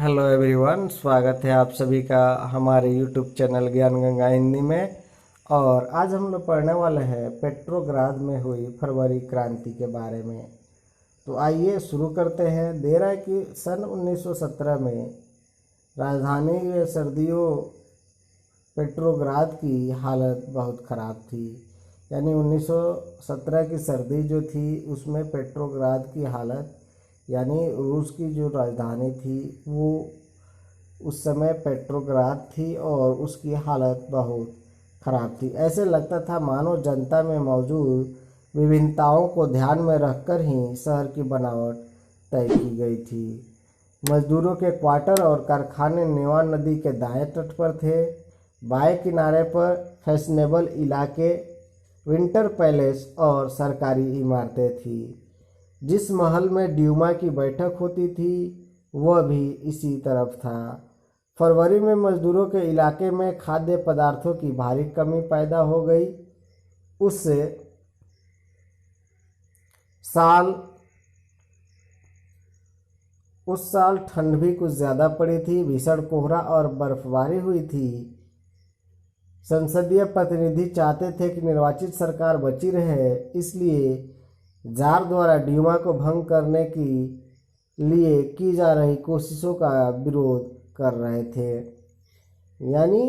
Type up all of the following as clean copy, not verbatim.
Hello everyone, स्वागत है आप सभी का हमारे यूट्यूब चैनल ज्ञान गंगा हिंदी में। और आज हम लोग पढ़ने वाले हैं पेट्रोग्राद में हुई फरवरी क्रांति के बारे में। तो आइए शुरू करते हैं। दे रहा है कि सन 1917 में राजधानी में सर्दियों पेट्रोग्राद की हालत बहुत ख़राब थी। यानी 1917 की सर्दी जो थी उसमें पेट्रोग्राद की हालत, यानी रूस की जो राजधानी थी वो उस समय पेट्रोग्राद थी और उसकी हालत बहुत ख़राब थी। ऐसे लगता था मानो जनता में मौजूद विभिन्नताओं को ध्यान में रखकर ही शहर की बनावट तय की गई थी। मजदूरों के क्वार्टर और कारखाने नेवा नदी के दाएं तट पर थे। बाएं किनारे पर फैशनेबल इलाके, विंटर पैलेस और सरकारी इमारतें थीं। जिस महल में ड्यूमा की बैठक होती थी वह भी इसी तरफ था। फरवरी में मजदूरों के इलाके में खाद्य पदार्थों की भारी कमी पैदा हो गई। उस साल ठंड भी कुछ ज़्यादा पड़ी थी। भीषण कोहरा और बर्फबारी हुई थी। संसदीय प्रतिनिधि चाहते थे कि निर्वाचित सरकार बची रहे, इसलिए जार द्वारा ड्यूमा को भंग करने के लिए की जा रही कोशिशों का विरोध कर रहे थे। यानी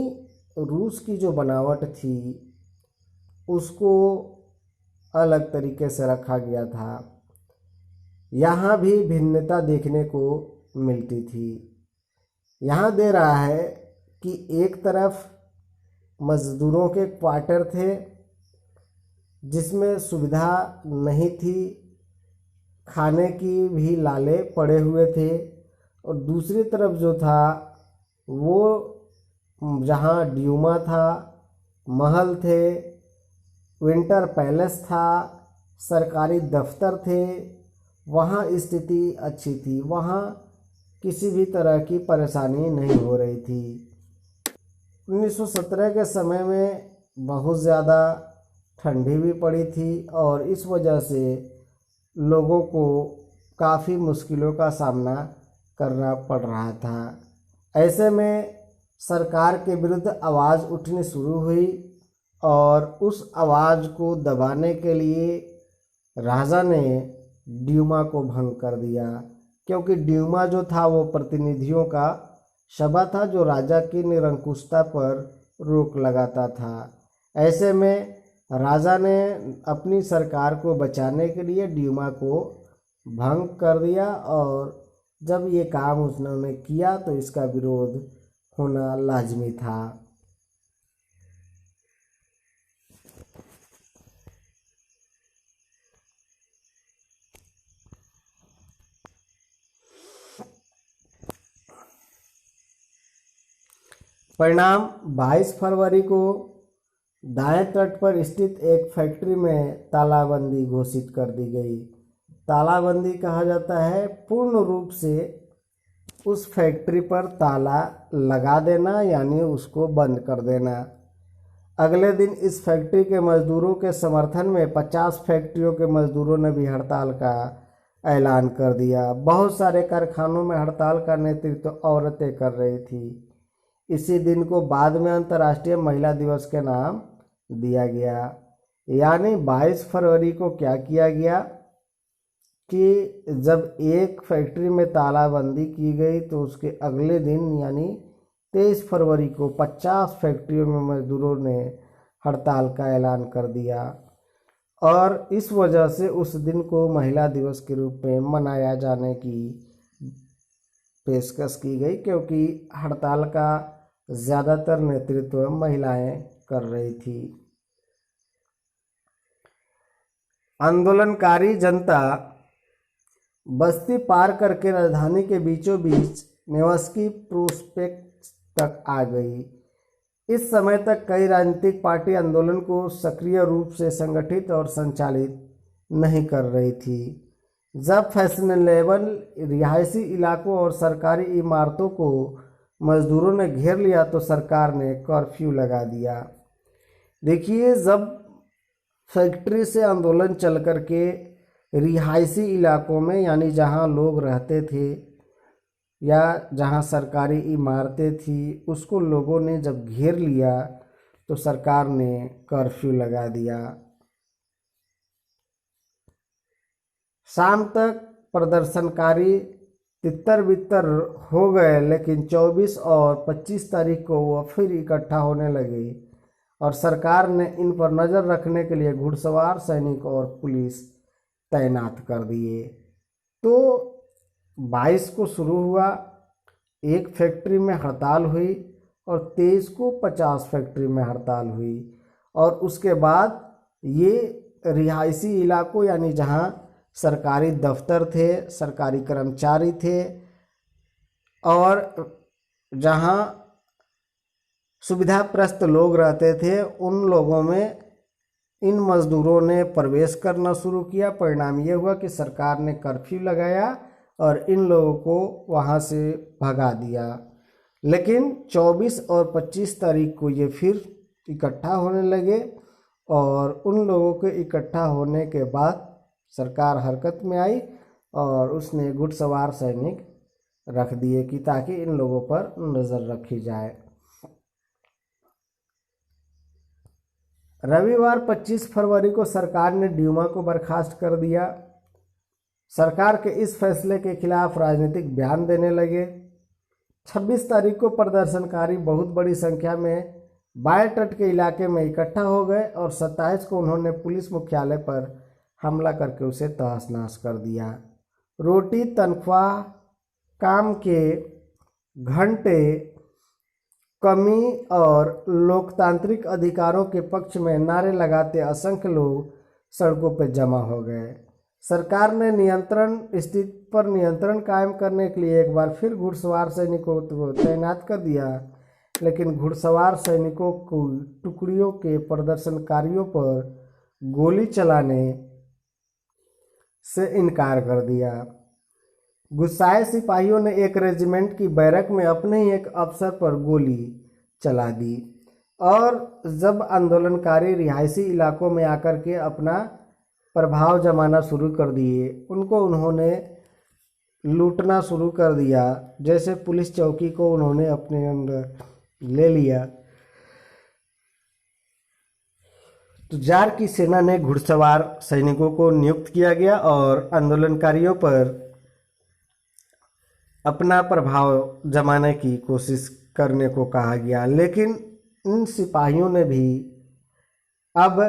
रूस की जो बनावट थी उसको अलग तरीके से रखा गया था। यहाँ भी भिन्नता देखने को मिलती थी। यहाँ दे रहा है कि एक तरफ मजदूरों के क्वार्टर थे जिसमें सुविधा नहीं थी, खाने की भी लाले पड़े हुए थे। और दूसरी तरफ जो था वो जहाँ ड्यूमा था, महल थे, विंटर पैलेस था, सरकारी दफ्तर थे, वहाँ स्थिति अच्छी थी। वहाँ किसी भी तरह की परेशानी नहीं हो रही थी। 1917 के समय में बहुत ज़्यादा ठंडी भी पड़ी थी और इस वजह से लोगों को काफ़ी मुश्किलों का सामना करना पड़ रहा था। ऐसे में सरकार के विरुद्ध आवाज़ उठनी शुरू हुई और उस आवाज़ को दबाने के लिए राजा ने ड्यूमा को भंग कर दिया, क्योंकि ड्यूमा जो था वो प्रतिनिधियों का सभा था जो राजा की निरंकुशता पर रोक लगाता था। ऐसे में राजा ने अपनी सरकार को बचाने के लिए ड्यूमा को भंग कर दिया और जब ये काम उसने किया तो इसका विरोध होना लाजमी था। परिणाम 22 फरवरी को दाएं तट पर स्थित एक फैक्ट्री में तालाबंदी घोषित कर दी गई। तालाबंदी कहा जाता है पूर्ण रूप से उस फैक्ट्री पर ताला लगा देना, यानी उसको बंद कर देना। अगले दिन इस फैक्ट्री के मजदूरों के समर्थन में 50 फैक्ट्रियों के मजदूरों ने भी हड़ताल का ऐलान कर दिया। बहुत सारे कारखानों में हड़ताल का नेतृत्व औरतें कर रही थी। इसी दिन को बाद में अंतर्राष्ट्रीय महिला दिवस के नाम दिया गया। यानी 22 फरवरी को क्या किया गया कि जब एक फैक्ट्री में तालाबंदी की गई तो उसके अगले दिन यानी 23 फरवरी को 50 फैक्ट्रियों में मजदूरों ने हड़ताल का ऐलान कर दिया और इस वजह से उस दिन को महिला दिवस के रूप में मनाया जाने की पेशकश की गई, क्योंकि हड़ताल का ज़्यादातर नेतृत्व महिलाएं कर रही थी। आंदोलनकारी जनता बस्ती पार करके राजधानी के बीचों बीच नेवस्की प्रोस्पेक्ट तक आ गई। इस समय तक कई राजनीतिक पार्टी आंदोलन को सक्रिय रूप से संगठित और संचालित नहीं कर रही थी। जब फैशनेबल रिहायशी इलाकों और सरकारी इमारतों को मजदूरों ने घेर लिया तो सरकार ने कर्फ्यू लगा दिया। देखिए, जब फैक्ट्री से आंदोलन चल करके रिहायशी इलाकों में, यानी जहां लोग रहते थे, या जहाँ सरकारी इमारतें थी उसको लोगों ने जब घेर लिया तो सरकार ने कर्फ्यू लगा दिया। शाम तक प्रदर्शनकारी तितर बितर हो गए, लेकिन 24 और 25 तारीख को वह फिर इकट्ठा होने लगे और सरकार ने इन पर नज़र रखने के लिए घुड़सवार सैनिक और पुलिस तैनात कर दिए। तो 22 को शुरू हुआ, एक फैक्ट्री में हड़ताल हुई और 23 को 50 फैक्ट्री में हड़ताल हुई। और उसके बाद ये रिहायशी इलाकों यानी जहाँ सरकारी दफ्तर थे, सरकारी कर्मचारी थे और जहाँ सुविधाप्रस्त लोग रहते थे, उन लोगों में इन मज़दूरों ने प्रवेश करना शुरू किया। परिणाम ये हुआ कि सरकार ने कर्फ्यू लगाया और इन लोगों को वहाँ से भगा दिया। लेकिन 24 और 25 तारीख को ये फिर इकट्ठा होने लगे और उन लोगों के इकट्ठा होने के बाद सरकार हरकत में आई और उसने घुड़सवार सैनिक रख दिए कि ताकि इन लोगों पर नज़र रखी जाए। रविवार 25 फरवरी को सरकार ने ड्यूमा को बर्खास्त कर दिया। सरकार के इस फैसले के खिलाफ राजनीतिक बयान देने लगे। 26 तारीख को प्रदर्शनकारी बहुत बड़ी संख्या में बाय तट के इलाके में इकट्ठा हो गए और 27 को उन्होंने पुलिस मुख्यालय पर हमला करके उसे तहस नहस कर दिया। रोटी, तनख्वाह, काम के घंटे कमी और लोकतांत्रिक अधिकारों के पक्ष में नारे लगाते असंख्य लोग सड़कों पर जमा हो गए। सरकार ने स्थिति पर नियंत्रण कायम करने के लिए एक बार फिर घुड़सवार सैनिकों को तैनात कर दिया, लेकिन घुड़सवार सैनिकों को टुकड़ियों के प्रदर्शनकारियों पर गोली चलाने से इनकार कर दिया। गुस्साए सिपाहियों ने एक रेजिमेंट की बैरक में अपने ही एक अफसर पर गोली चला दी और जब आंदोलनकारी रिहायशी इलाकों में आकर के अपना प्रभाव जमाना शुरू कर दिए, उनको उन्होंने लूटना शुरू कर दिया। जैसे पुलिस चौकी को उन्होंने अपने अंदर ले लिया तो जार की सेना ने घुड़सवार सैनिकों को नियुक्त किया गया और आंदोलनकारियों पर अपना प्रभाव जमाने की कोशिश करने को कहा गया। लेकिन इन सिपाहियों ने भी अब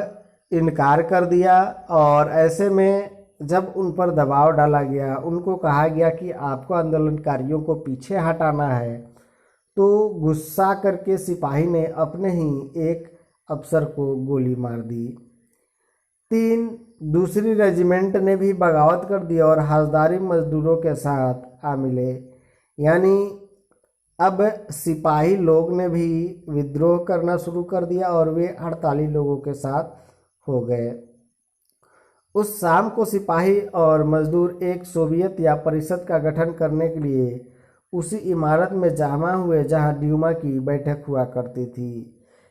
इनकार कर दिया और ऐसे में जब उन पर दबाव डाला गया, उनको कहा गया कि आपको आंदोलनकारियों को पीछे हटाना है, तो गुस्सा करके सिपाही ने अपने ही एक अफसर को गोली मार दी। दूसरी रेजिमेंट ने भी बगावत कर दी और हवलदारी मजदूरों के साथ आ मिले। यानी अब सिपाही लोग ने भी विद्रोह करना शुरू कर दिया और वे हड़ताली लोगों के साथ हो गए। उस शाम को सिपाही और मजदूर एक सोवियत या परिषद का गठन करने के लिए उसी इमारत में जमा हुए जहां ड्यूमा की बैठक हुआ करती थी।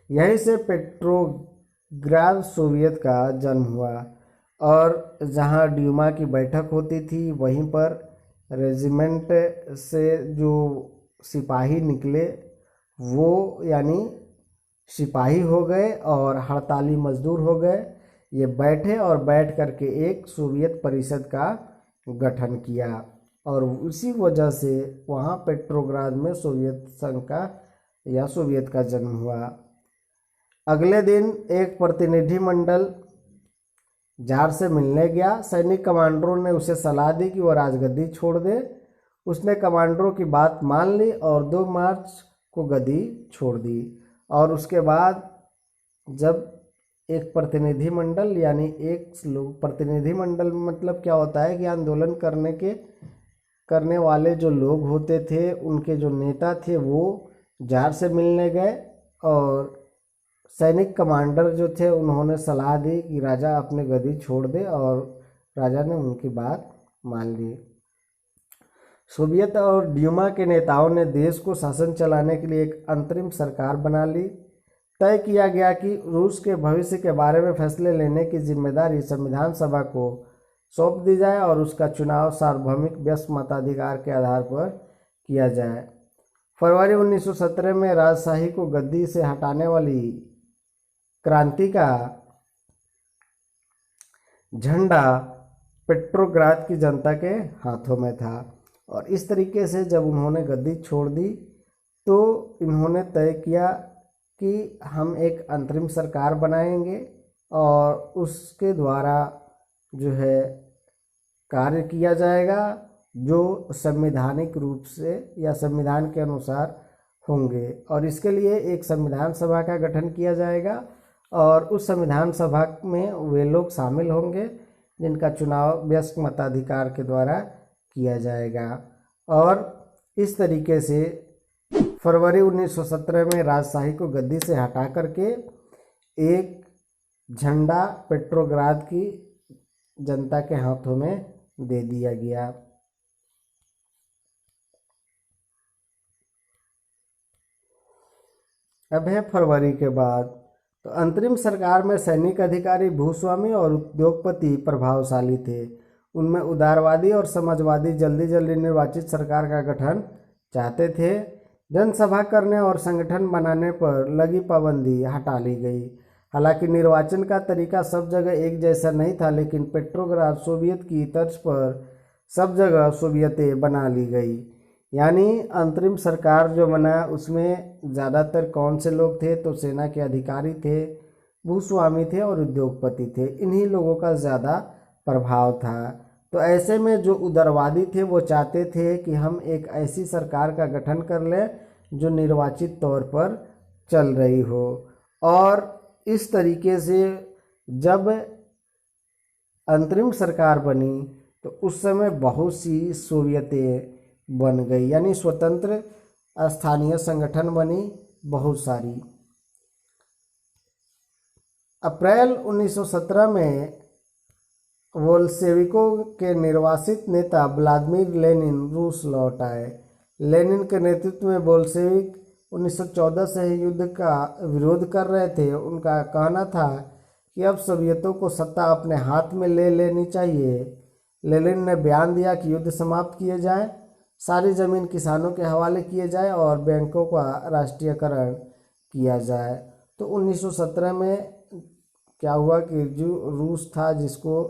यहीं से पेट्रोग्राद सोवियत का जन्म हुआ और जहां ड्यूमा की बैठक होती थी वहीं पर रेजिमेंट से जो सिपाही निकले वो यानी सिपाही हो गए और हड़ताली मजदूर हो गए। ये बैठे और बैठ करके एक सोवियत परिषद का गठन किया और उसी वजह से वहाँ पेट्रोग्राद में सोवियत संघ का या सोवियत का जन्म हुआ। अगले दिन एक प्रतिनिधिमंडल जार से मिलने गया। सैनिक कमांडरों ने उसे सलाह दी कि वह राजगद्दी छोड़ दे। उसने कमांडरों की बात मान ली और 2 मार्च को गद्दी छोड़ दी। और उसके बाद जब एक प्रतिनिधिमंडल यानी एक लोग, प्रतिनिधिमंडल मतलब क्या होता है कि आंदोलन करने वाले जो लोग होते थे, उनके जो नेता थे वो जार से मिलने गए और सैनिक कमांडर जो थे उन्होंने सलाह दी कि राजा अपने गद्दी छोड़ दे और राजा ने उनकी बात मान ली। सोवियत और ड्यूमा के नेताओं ने देश को शासन चलाने के लिए एक अंतरिम सरकार बना ली। तय किया गया कि रूस के भविष्य के बारे में फैसले लेने की जिम्मेदारी संविधान सभा को सौंप दी जाए और उसका चुनाव सार्वभौमिक व्यस्त मताधिकार के आधार पर किया जाए। फरवरी 1917 में राजशाही को गद्दी से हटाने वाली क्रांति का झंडा पेट्रोग्राद की जनता के हाथों में था और इस तरीके से जब उन्होंने गद्दी छोड़ दी तो इन्होंने तय किया कि हम एक अंतरिम सरकार बनाएंगे और उसके द्वारा जो है कार्य किया जाएगा जो संवैधानिक रूप से या संविधान के अनुसार होंगे और इसके लिए एक संविधान सभा का गठन किया जाएगा और उस संविधान सभा में वे लोग शामिल होंगे जिनका चुनाव वयस्क मताधिकार के द्वारा किया जाएगा। और इस तरीके से फरवरी 1917 में राजशाही को गद्दी से हटा करके एक झंडा पेट्रोग्राद की जनता के हाथों में दे दिया गया। अब है फरवरी के बाद। तो अंतरिम सरकार में सैनिक अधिकारी, भूस्वामी और उद्योगपति प्रभावशाली थे। उनमें उदारवादी और समाजवादी जल्दी जल्दी निर्वाचित सरकार का गठन चाहते थे। जनसभा करने और संगठन बनाने पर लगी पाबंदी हटा ली गई। हालांकि निर्वाचन का तरीका सब जगह एक जैसा नहीं था, लेकिन पेट्रोग्राद सोवियत की तर्ज पर सब जगह सोवियतें बना ली गई। यानी अंतरिम सरकार जो बना उसमें ज़्यादातर कौन से लोग थे, तो सेना के अधिकारी थे, भूस्वामी थे और उद्योगपति थे। इन्हीं लोगों का ज़्यादा प्रभाव था। तो ऐसे में जो उदारवादी थे वो चाहते थे कि हम एक ऐसी सरकार का गठन कर लें जो निर्वाचित तौर पर चल रही हो। और इस तरीके से जब अंतरिम सरकार बनी तो उस समय बहुत सी सोवियतें बन गई, यानी स्वतंत्र स्थानीय संगठन बनी बहुत सारी। अप्रैल 1917 में बोल्शेविकों के निर्वासित नेता व्लादिमीर लेनिन रूस लौट आए। लेनिन के नेतृत्व में बोल्शेविक 1914 से ही युद्ध का विरोध कर रहे थे। उनका कहना था कि अब सोवियतों को सत्ता अपने हाथ में ले लेनी चाहिए। लेनिन ने बयान दिया कि युद्ध समाप्त किए जाए, सारी जमीन किसानों के हवाले किए जाए और बैंकों का राष्ट्रीयकरण किया जाए। तो 1917 में क्या हुआ कि जो रूस था, जिसको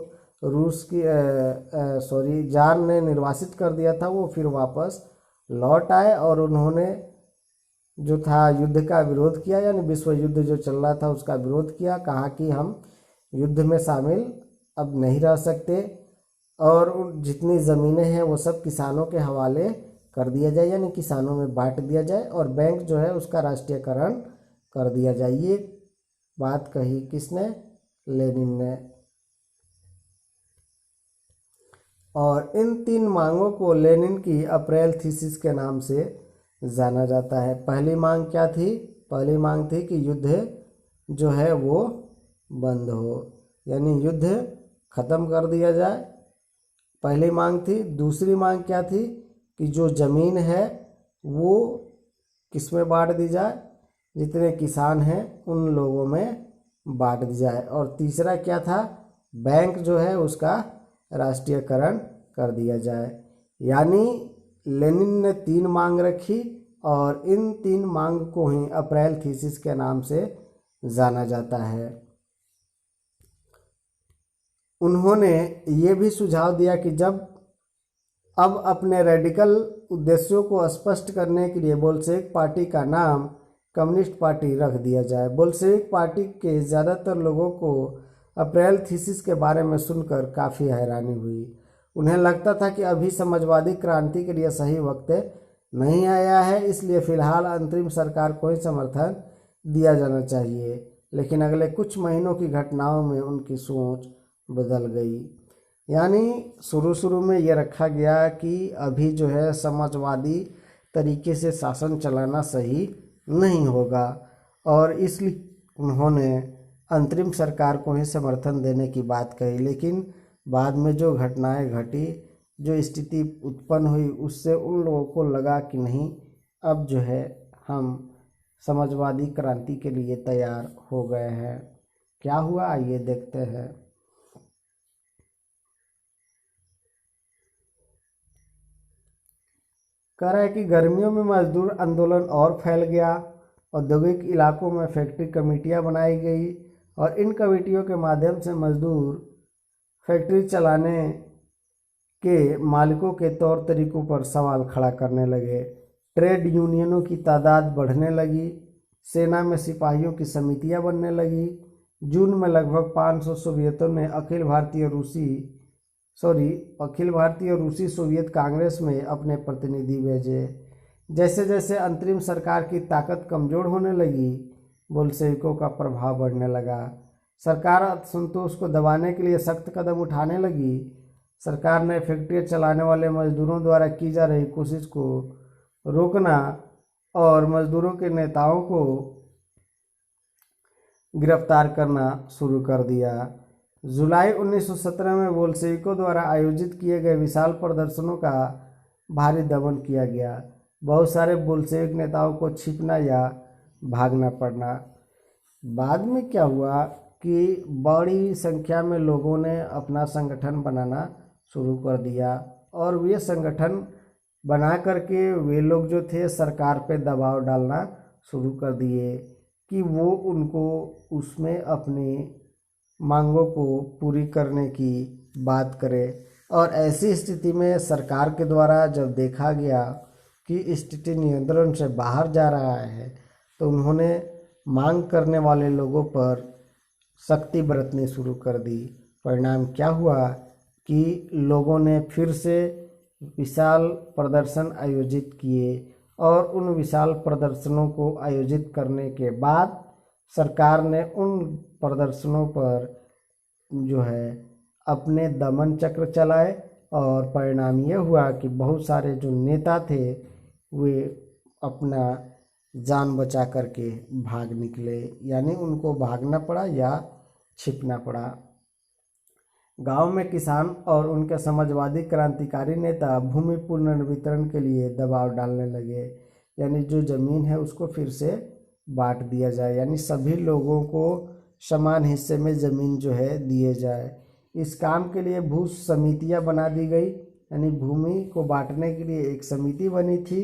रूस की जार ने निर्वासित कर दिया था, वो फिर वापस लौट आए और उन्होंने जो था युद्ध का विरोध किया, यानी विश्व युद्ध जो चल रहा था उसका विरोध किया। कहा कि हम युद्ध में शामिल अब नहीं रह सकते और जितनी ज़मीनें हैं वो सब किसानों के हवाले कर दिया जाए, यानी किसानों में बांट दिया जाए और बैंक जो है उसका राष्ट्रीयकरण कर दिया जाए। ये बात कही किसने? लेनिन ने। और इन तीन मांगों को लेनिन की अप्रैल थीसिस के नाम से जाना जाता है। पहली मांग क्या थी? पहली मांग थी कि युद्ध जो है वो बंद हो, यानी युद्ध खत्म कर दिया जाए, पहली मांग थी। दूसरी मांग क्या थी? कि जो ज़मीन है वो किस में बांट दी जाए, जितने किसान हैं उन लोगों में बांट दी जाए। और तीसरा क्या था? बैंक जो है उसका राष्ट्रीयकरण कर दिया जाए। यानी लेनिन ने तीन मांग रखी और इन तीन मांग को ही अप्रैल थीसिस के नाम से जाना जाता है। उन्होंने ये भी सुझाव दिया कि जब अब अपने रेडिकल उद्देश्यों को स्पष्ट करने के लिए बोल्शेविक पार्टी का नाम कम्युनिस्ट पार्टी रख दिया जाए। बोल्शेविक पार्टी के ज़्यादातर लोगों को अप्रैल थीसिस के बारे में सुनकर काफ़ी हैरानी हुई। उन्हें लगता था कि अभी समाजवादी क्रांति के लिए सही वक्त नहीं आया है, इसलिए फ़िलहाल अंतरिम सरकार को ही समर्थन दिया जाना चाहिए। लेकिन अगले कुछ महीनों की घटनाओं में उनकी सोच बदल गई। यानी शुरू में ये रखा गया कि अभी जो है समाजवादी तरीके से शासन चलाना सही नहीं होगा और इसलिए उन्होंने अंतरिम सरकार को ही समर्थन देने की बात कही। लेकिन बाद में जो घटनाएं घटी, जो स्थिति उत्पन्न हुई, उससे उन लोगों को लगा कि नहीं, अब जो है हम समाजवादी क्रांति के लिए तैयार हो गए हैं। क्या हुआ आइए देखते हैं। कह रहा है कि गर्मियों में मजदूर आंदोलन और फैल गया। औद्योगिक इलाकों में फैक्ट्री कमेटियां बनाई गई और इन कमेटियों के माध्यम से मजदूर फैक्ट्री चलाने के मालिकों के तौर तरीकों पर सवाल खड़ा करने लगे। ट्रेड यूनियनों की तादाद बढ़ने लगी। सेना में सिपाहियों की समितियां बनने लगी। जून में लगभग 500 सोवियतों ने अखिल भारतीय रूसी सोवियत कांग्रेस में अपने प्रतिनिधि भेजे। जैसे जैसे अंतरिम सरकार की ताकत कमजोर होने लगी, बोल्शेविकों का प्रभाव बढ़ने लगा। सरकार असंतोष को दबाने के लिए सख्त कदम उठाने लगी। सरकार ने फैक्ट्री चलाने वाले मजदूरों द्वारा की जा रही कोशिश को रोकना और मजदूरों के नेताओं को गिरफ्तार करना शुरू कर दिया। जुलाई 1917 में बोल्शेविकों द्वारा आयोजित किए गए विशाल प्रदर्शनों का भारी दमन किया गया। बहुत सारे बोल्शेविक नेताओं को छिपना या भागना पड़ना। बाद में क्या हुआ कि बड़ी संख्या में लोगों ने अपना संगठन बनाना शुरू कर दिया और वे संगठन बना करके वे लोग जो थे सरकार पे दबाव डालना शुरू कर दिए कि वो उनको उसमें अपनी मांगों को पूरी करने की बात करे। और ऐसी स्थिति में सरकार के द्वारा जब देखा गया कि स्थिति नियंत्रण से बाहर जा रहा है तो उन्होंने मांग करने वाले लोगों पर सख्ती बरतनी शुरू कर दी। परिणाम क्या हुआ कि लोगों ने फिर से विशाल प्रदर्शन आयोजित किए और उन विशाल प्रदर्शनों को आयोजित करने के बाद सरकार ने उन प्रदर्शनों पर जो है अपने दमन चक्र चलाए और परिणाम ये हुआ कि बहुत सारे जो नेता थे वे अपना जान बचा करके भाग निकले, यानी उनको भागना पड़ा या छिपना पड़ा। गांव में किसान और उनके समाजवादी क्रांतिकारी नेता भूमि पुनर्वितरण के लिए दबाव डालने लगे, यानी जो ज़मीन है उसको फिर से बांट दिया जाए, यानी सभी लोगों को समान हिस्से में ज़मीन जो है दिए जाए। इस काम के लिए भू समितियां बना दी गई, यानी भूमि को बांटने के लिए एक समिति बनी थी।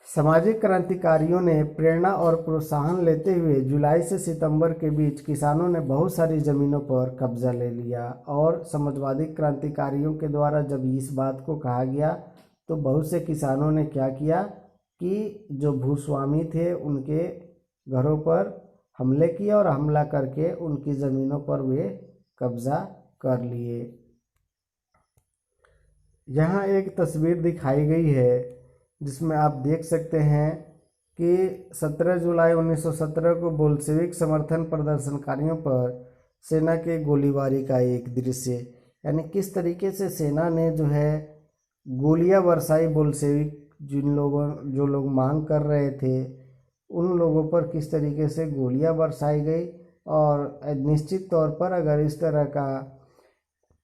सामाजिक क्रांतिकारियों ने प्रेरणा और प्रोत्साहन लेते हुए जुलाई से सितंबर के बीच किसानों ने बहुत सारी ज़मीनों पर कब्जा ले लिया और समाजवादी क्रांतिकारियों के द्वारा जब इस बात को कहा गया तो बहुत से किसानों ने क्या किया कि जो भूस्वामी थे उनके घरों पर हमले किए और हमला करके उनकी ज़मीनों पर वे कब्जा कर लिए। यहाँ एक तस्वीर दिखाई गई है जिसमें आप देख सकते हैं कि 17 जुलाई 1917 को बोल्शेविक समर्थन प्रदर्शनकारियों पर सेना के गोलीबारी का एक दृश्य, यानी किस तरीके से सेना ने जो है गोलियां बरसाई बोल्शेविक जो लोग मांग कर रहे थे उन लोगों पर किस तरीके से गोलियां बरसाई गई। और निश्चित तौर पर अगर इस तरह का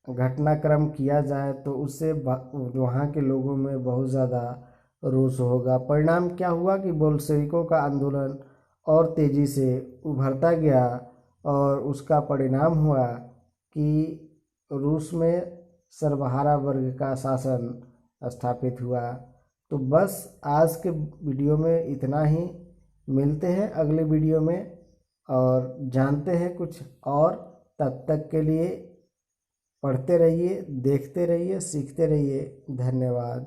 घटनाक्रम किया जाए तो उससे वहाँ के लोगों में बहुत ज़्यादा रोष होगा। परिणाम क्या हुआ कि बोल्शेविकों का आंदोलन और तेज़ी से उभरता गया और उसका परिणाम हुआ कि रूस में सर्वहारा वर्ग का शासन स्थापित हुआ। तो बस आज के वीडियो में इतना ही। मिलते हैं अगले वीडियो में और जानते हैं कुछ और। तब तक के लिए पढ़ते रहिए, देखते रहिए, सीखते रहिए। धन्यवाद।